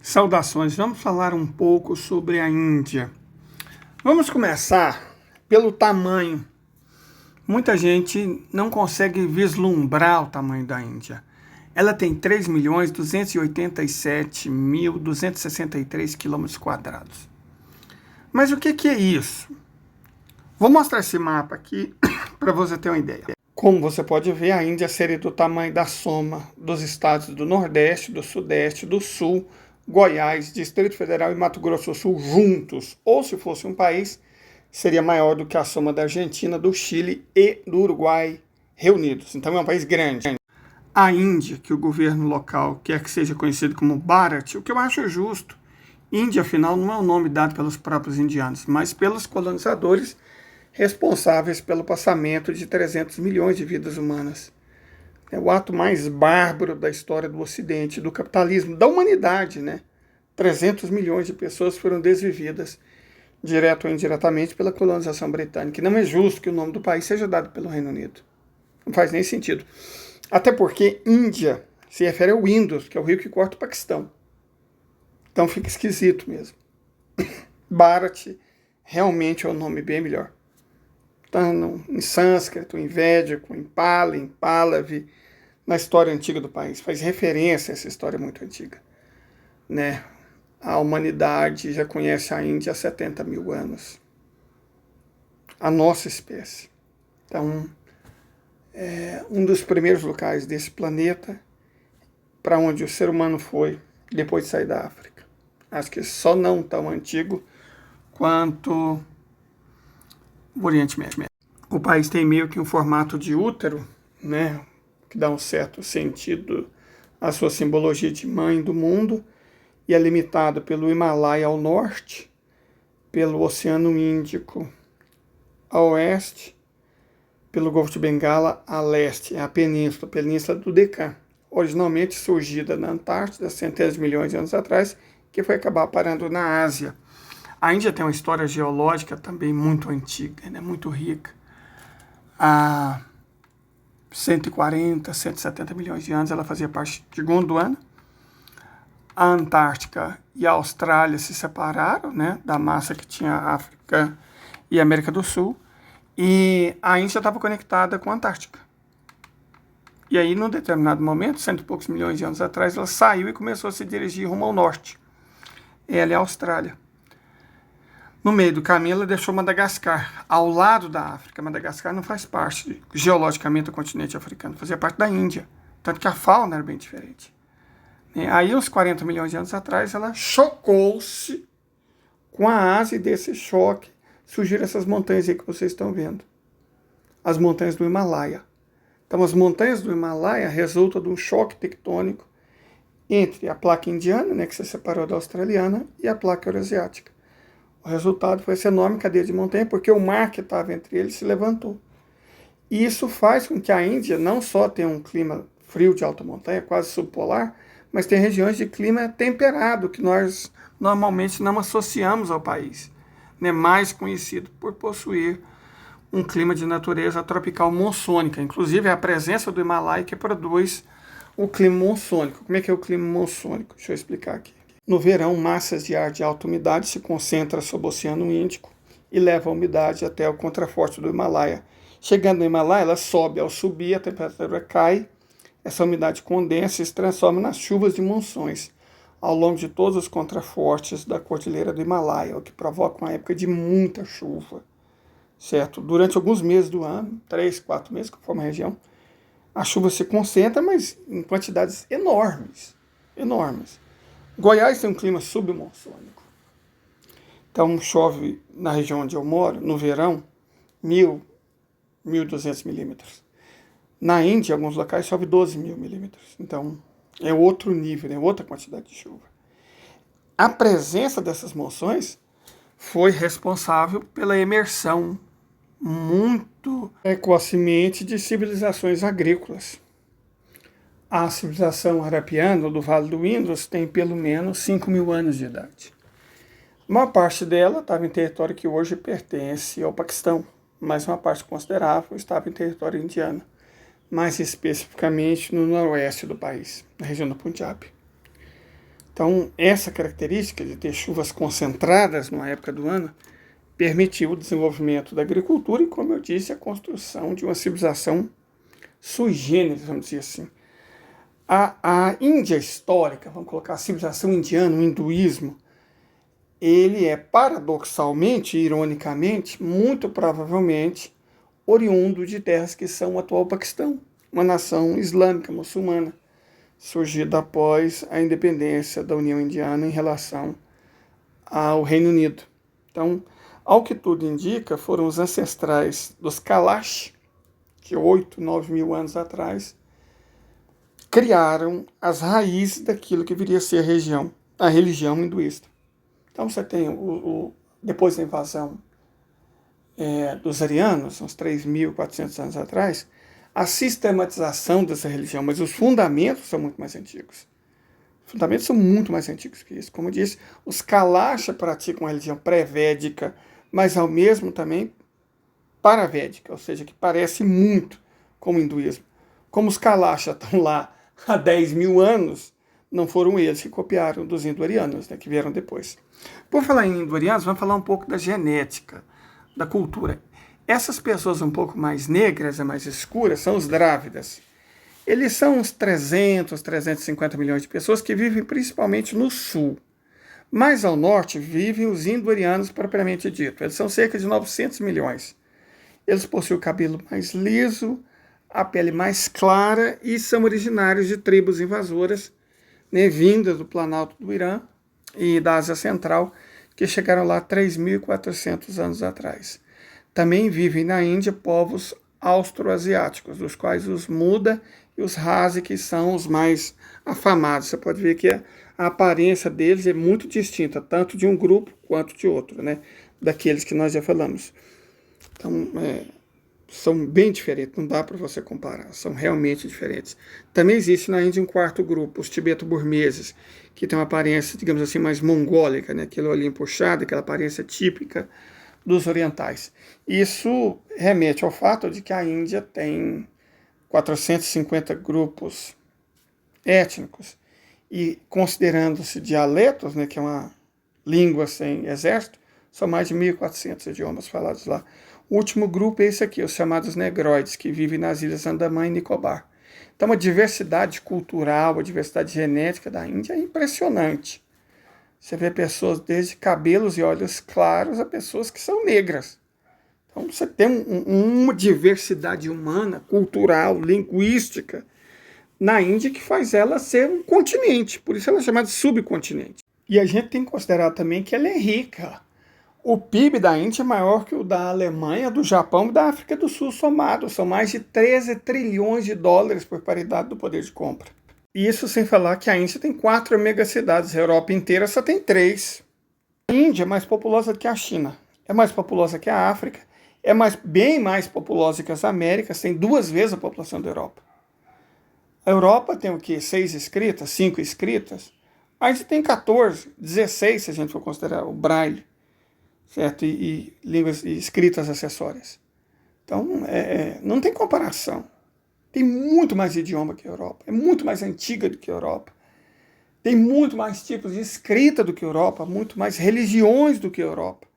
Saudações, vamos falar um pouco sobre a Índia. Vamos começar pelo tamanho. Muita gente não consegue vislumbrar o tamanho da Índia. Ela tem 3.287.263 km². Mas o que é isso? Vou mostrar esse mapa aqui para você ter uma ideia. Como você pode ver, a Índia seria do tamanho da soma dos estados do Nordeste, do Sudeste, do Sul, Goiás, Distrito Federal e Mato Grosso do Sul juntos. Ou se fosse um país, seria maior do que a soma da Argentina, do Chile e do Uruguai reunidos. Então é um país grande. A Índia, que o governo local quer que seja conhecido como Bharat, o que eu acho justo. Índia, afinal, não é um nome dado pelos próprios indianos, mas pelos colonizadores responsáveis pelo passamento de 300 milhões de vidas humanas. É o ato mais bárbaro da história do Ocidente, do capitalismo, da humanidade, né? 300 milhões de pessoas foram desvividas, direto ou indiretamente, pela colonização britânica. E não é justo que o nome do país seja dado pelo Reino Unido. Não faz nem sentido. Até porque Índia se refere ao Indus, que é o rio que corta o Paquistão. Então fica esquisito mesmo. Bharat realmente é um nome bem melhor. Está em sânscrito, em védico, em Pali, em Pahlavi, na história antiga do país. Faz referência a essa história muito antiga. Né? A humanidade já conhece a Índia há 70 mil anos. A nossa espécie. Então, é um dos primeiros locais desse planeta para onde o ser humano foi depois de sair da África. Acho que só não tão antigo quanto o Oriente Médio. O país tem meio que um formato de útero, né, que dá um certo sentido à sua simbologia de mãe do mundo, e é limitado pelo Himalaia ao norte, pelo Oceano Índico a oeste, pelo Golfo de Bengala a leste, é a Península do Deccan, originalmente surgida na Antártida, centenas de milhões de anos atrás, que foi acabar parando na Ásia. A Índia tem uma história geológica também muito antiga, né, muito rica. Há 140, 170 milhões de anos ela fazia parte de Gondwana. A Antártica e a Austrália se separaram, né, da massa que tinha a África e a América do Sul, e a Índia estava conectada com a Antártica. E aí, num determinado momento, cento e poucos milhões de anos atrás, ela saiu e começou a se dirigir rumo ao norte. Ela é a Austrália. No meio do caminho, ela deixou Madagascar, ao lado da África. Madagascar não faz parte, geologicamente, do continente africano, fazia parte da Índia. Tanto que a fauna era bem diferente. Aí, uns 40 milhões de anos atrás, ela chocou-se com a Ásia, e desse choque surgiram essas montanhas aí que vocês estão vendo. As montanhas do Himalaia. Então, as montanhas do Himalaia resultam de um choque tectônico entre a placa indiana, né, que se separou da australiana, e a placa euroasiática. O resultado foi essa enorme cadeia de montanha, porque o mar que estava entre eles se levantou. E isso faz com que a Índia não só tenha um clima frio de alta montanha, quase subpolar, mas tem regiões de clima temperado, que nós normalmente não associamos ao país, né? Mais conhecido por possuir um clima de natureza tropical monsônica. Inclusive, é a presença do Himalaia que produz o clima monsônico. Como é que é o clima monsônico? Deixa eu explicar aqui. No verão, massas de ar de alta umidade se concentram sob o Oceano Índico e levam a umidade até o contraforte do Himalaia. Chegando no Himalaia, ela sobe. Ao subir, a temperatura cai, essa umidade condensa e se transforma nas chuvas de monções ao longo de todos os contrafortes da Cordilheira do Himalaia, o que provoca uma época de muita chuva, certo? Durante alguns meses do ano, 3, 4 meses, conforme a região, a chuva se concentra, mas em quantidades enormes, enormes. Goiás tem um clima submonsônico. Então chove na região onde eu moro, no verão, 1.200 milímetros. Na Índia, em alguns locais, chove 12.000 milímetros. Então é outro nível, é outra quantidade de chuva. A presença dessas monções foi responsável pela emersão muito precocemente de civilizações agrícolas. A civilização arapiana do Vale do Indus tem pelo menos 5.000 anos de idade. Uma parte dela estava em território que hoje pertence ao Paquistão, mas uma parte considerável estava em território indiano, mais especificamente no noroeste do país, na região do Punjab. Então, essa característica de ter chuvas concentradas numa época do ano permitiu o desenvolvimento da agricultura e, como eu disse, a construção de uma civilização sui generis, vamos dizer assim. A Índia histórica, vamos colocar a civilização indiana, o hinduísmo, ele é paradoxalmente, ironicamente, muito provavelmente oriundo de terras que são o atual Paquistão, uma nação islâmica, muçulmana, surgida após a independência da União Indiana em relação ao Reino Unido. Então, ao que tudo indica, foram os ancestrais dos Kalash, que 8, 9 mil anos atrás, criaram as raízes daquilo que viria a ser a religião hinduísta. Então você tem, depois da invasão dos arianos, uns 3.400 anos atrás, a sistematização dessa religião, mas os fundamentos são muito mais antigos. Os fundamentos são muito mais antigos que isso. Como eu disse, os Kalasha praticam uma religião pré-védica, mas ao mesmo também paravédica, ou seja, que parece muito com o hinduísmo. Como os Kalasha estão lá há 10 mil anos, não foram eles que copiaram dos indo-arianos, né, que vieram depois. Por falar em indo-arianos, vamos falar um pouco da genética, da cultura. Essas pessoas um pouco mais negras e mais escuras são os Drávidas. Eles são uns 300, 350 milhões de pessoas que vivem principalmente no sul. Mais ao norte vivem os indo-arianos propriamente dito. Eles são cerca de 900 milhões. Eles possuem o cabelo mais liso, a pele mais clara e são originários de tribos invasoras, né, vindas do Planalto do Irã e da Ásia Central, que chegaram lá 3.400 anos atrás. Também vivem na Índia povos austroasiáticos, dos quais os Muda e os Hazik são os mais afamados. Você pode ver que a aparência deles é muito distinta, tanto de um grupo quanto de outro, né, daqueles que nós já falamos. Então, são bem diferentes, não dá para você comparar, são realmente diferentes. Também existe na Índia um quarto grupo, os tibeto-burmeses, que tem uma aparência, digamos assim, mais mongólica, né? Aquele olhinho puxado, aquela aparência típica dos orientais. Isso remete ao fato de que a Índia tem 450 grupos étnicos e, considerando-se dialetos, né, que é uma língua sem exército, são mais de 1.400 idiomas falados lá. O último grupo é esse aqui, os chamados negroides, que vivem nas ilhas Andamã e Nicobar. Então, a diversidade cultural, a diversidade genética da Índia é impressionante. Você vê pessoas desde cabelos e olhos claros a pessoas que são negras. Então, você tem uma diversidade humana, cultural, linguística na Índia que faz ela ser um continente. Por isso ela é chamada de subcontinente. E a gente tem que considerar também que ela é rica. O PIB da Índia é maior que o da Alemanha, do Japão e da África do Sul somados. São mais de 13 trilhões de dólares por paridade do poder de compra. E isso sem falar que a Índia tem 4 megacidades. A Europa inteira só tem 3. A Índia é mais populosa que a China. É mais populosa que a África. É bem mais populosa que as Américas. Tem 2 vezes a população da Europa. A Europa tem o quê? 6 escritas? 5 escritas? A Índia tem 14, 16 se a gente for considerar o Braille. Certo? E línguas e escritas acessórias. Então, não tem comparação. Tem muito mais idioma que a Europa. É muito mais antiga do que a Europa. Tem muito mais tipos de escrita do que a Europa. Muito mais religiões do que a Europa.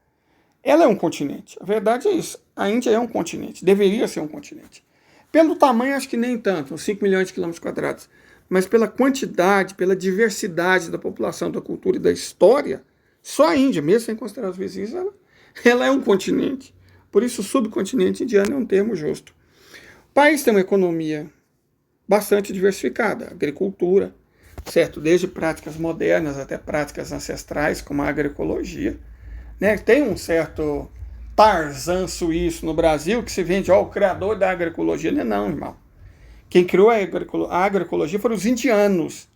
Ela é um continente. A verdade é isso. A Índia é um continente. Deveria ser um continente. Pelo tamanho, acho que nem tanto. Uns 5 milhões de quilômetros quadrados. Mas pela quantidade, pela diversidade da população, da cultura e da história, só a Índia, mesmo sem considerar os vizinhos, ela é um continente. Por isso, o subcontinente indiano é um termo justo. O país tem uma economia bastante diversificada, agricultura, certo? Desde práticas modernas até práticas ancestrais, como a agroecologia. Né? Tem um certo Tarzan suíço no Brasil que se vende, o criador da agroecologia. Não, irmão. Quem criou a agroecologia foram os indianos.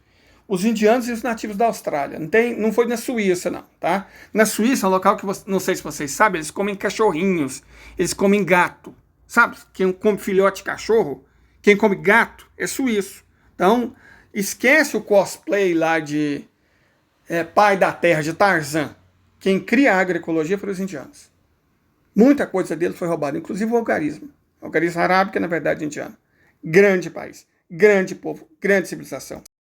Os indianos e os nativos da Austrália. Não foi na Suíça, não, tá? Na Suíça é um local que, não sei se vocês sabem, eles comem cachorrinhos, eles comem gato. Sabe? Quem come filhote de cachorro, quem come gato é suíço. Então, esquece o cosplay lá de pai da terra, de Tarzan. Quem cria a agroecologia foram os indianos. Muita coisa deles foi roubada, inclusive o algarismo. O algarismo arábico é, na verdade, indiano. Grande país, grande povo, grande civilização.